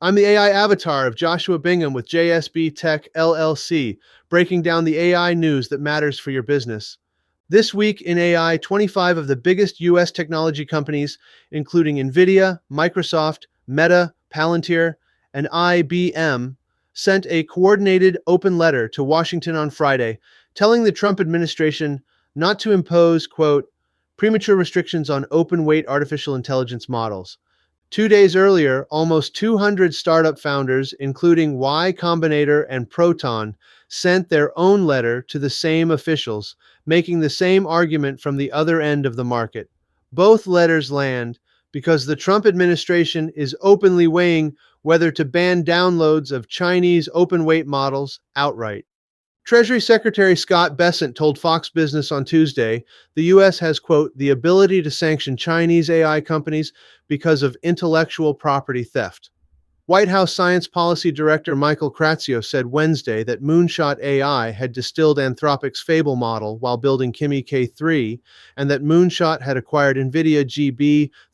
I'm the AI avatar of Joshua Bingham with JSB Tech LLC, breaking down the AI news that matters for your business. This week in AI, 25 of the biggest US technology companies, including Nvidia, Microsoft, Meta, Palantir, and IBM, sent a coordinated open letter to Washington on Friday, telling the Trump administration not to impose, quote, premature restrictions on open weight artificial intelligence models. 2 days earlier, almost 200 startup founders, including Y Combinator and Proton, sent their own letter to the same officials, making the same argument from the other end of the market. Both letters land because the Trump administration is openly weighing whether to ban downloads of Chinese open weight models outright. Treasury Secretary Scott Bessent told Fox Business on Tuesday the U.S. has, quote, the ability to sanction Chinese AI companies because of intellectual property theft. White House Science Policy Director Michael Kratzios said Wednesday that Moonshot AI had distilled Anthropic's Fable model while building Kimi K3, and that Moonshot had acquired Nvidia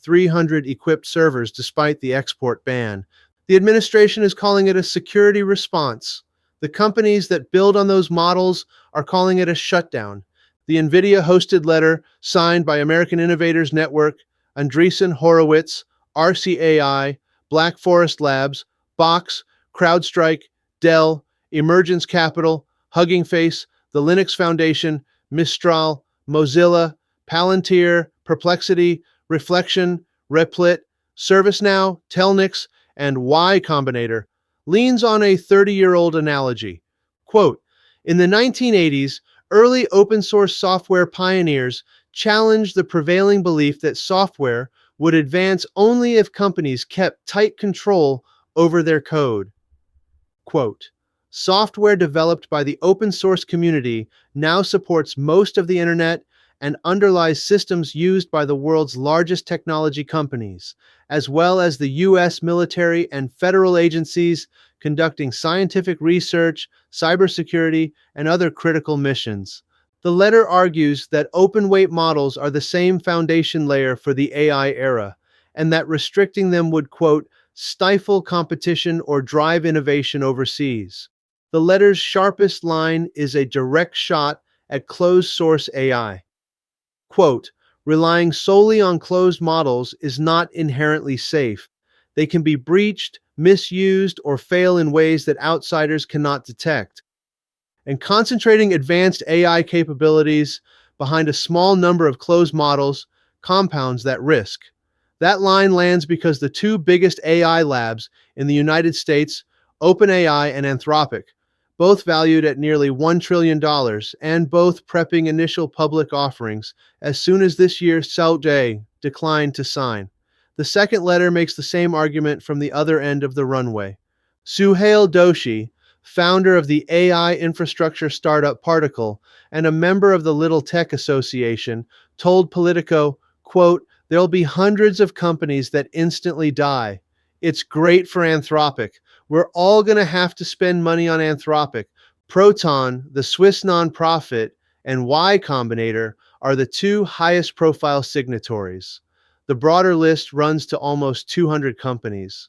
GB300 equipped servers despite the export ban. The administration is calling it a security response. The companies that build on those models are calling it a shutdown. The Nvidia-hosted letter, signed by American Innovators Network, Andreessen Horowitz, RCAI, Black Forest Labs, Box, CrowdStrike, Dell, Emergence Capital, Hugging Face, the Linux Foundation, Mistral, Mozilla, Palantir, Perplexity, Reflection, Replit, ServiceNow, Telnix, and Y Combinator leans on a 30-year-old analogy. Quote, in the 1980s, early open-source software pioneers challenged the prevailing belief that software would advance only if companies kept tight control over their code. Quote, software developed by the open-source community now supports most of the internet and underlies systems used by the world's largest technology companies, as well as the U.S. military and federal agencies conducting scientific research, cybersecurity, and other critical missions. The letter argues that open-weight models are the same foundation layer for the AI era, and that restricting them would, quote, stifle competition or drive innovation overseas. The letter's sharpest line is a direct shot at closed-source AI. Quote, relying solely on closed models is not inherently safe. They can be breached, misused, or fail in ways that outsiders cannot detect. And concentrating advanced AI capabilities behind a small number of closed models compounds that risk. That line lands because the two biggest AI labs in the United States, OpenAI and Anthropic, both valued at nearly $1 trillion and both prepping initial public offerings as soon as this year's Day declined to sign. The second letter makes the same argument from the other end of the runway. Suhail Doshi, founder of the AI infrastructure startup Particle and a member of the Little Tech Association, told Politico, quote, there'll be hundreds of companies that instantly die. It's great for Anthropic. We're all going to have to spend money on Anthropic. Proton, the Swiss nonprofit, and Y Combinator are the two highest profile signatories. The broader list runs to almost 200 companies.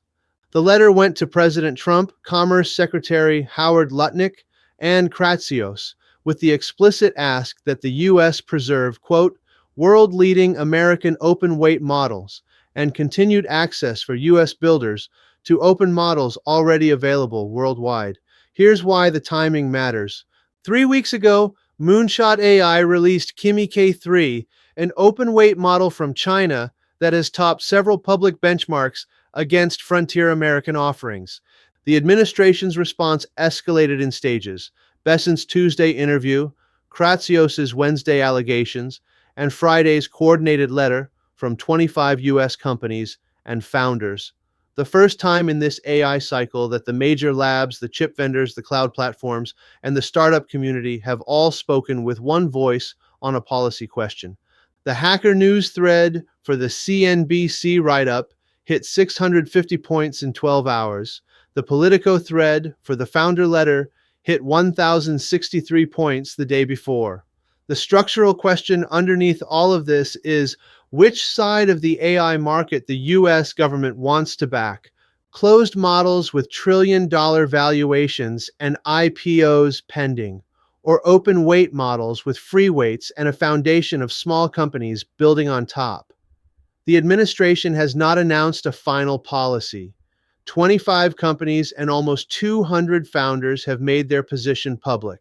The letter went to President Trump, Commerce Secretary Howard Lutnick, and Kratzios, with the explicit ask that the U.S. preserve, quote, world-leading American open-weight models and continued access for U.S. builders to open models already available worldwide. Here's why the timing matters. 3 weeks ago, Moonshot AI released Kimi K3, an open-weight model from China that has topped several public benchmarks against frontier American offerings. The administration's response escalated in stages. Bessent's Tuesday interview, Kratzios' Wednesday allegations, and Friday's coordinated letter from 25 U.S. companies and founders. The first time in this AI cycle that the major labs, the chip vendors, the cloud platforms, and the startup community have all spoken with one voice on a policy question. The Hacker News thread for the CNBC write-up hit 650 points in 12 hours. The Politico thread for the founder letter hit 1,063 points the day before. The structural question underneath all of this is which side of the AI market the U.S. government wants to back. Closed models with trillion-dollar valuations and IPOs pending, or open weight models with free weights and a foundation of small companies building on top. The administration has not announced a final policy. 25 companies and almost 200 founders have made their position public.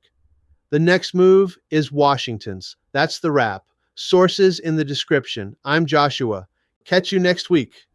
The next move is Washington's. That's the wrap. Sources in the description. I'm Joshua. Catch you next week.